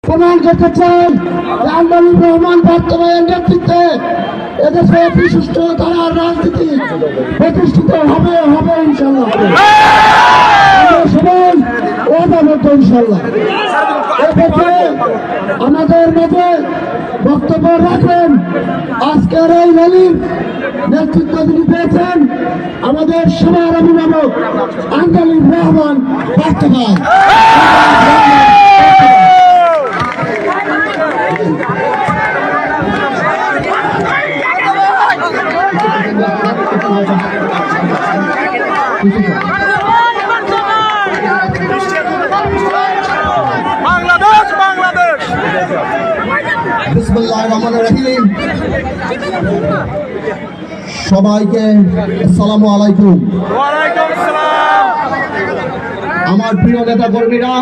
প্রমাণ করতে চাই আন্দোলন রহমান বর্তমানের নেতৃত্বে এদেশে একটি সুষ্ঠু ধারার রাজনীতি প্রতিষ্ঠিত হবে ইনশাল্লাহ। সবাই ওয়াদাবদ্ধ ইনশাল্লাহ। এক্ষেত্রে আমাদের মাঝে বক্তব্য রাখেন আজকের এই র্যালির নেতৃত্ব তিনি পেয়েছেন আমাদের সবার অভিভাবক আন্দোলন রহমান বর্তমান। সবাইকে আসসালামু আলাইকুম। ওয়ালাইকুম আসসালাম। আমার প্রিয় নেতা কর্মীরা,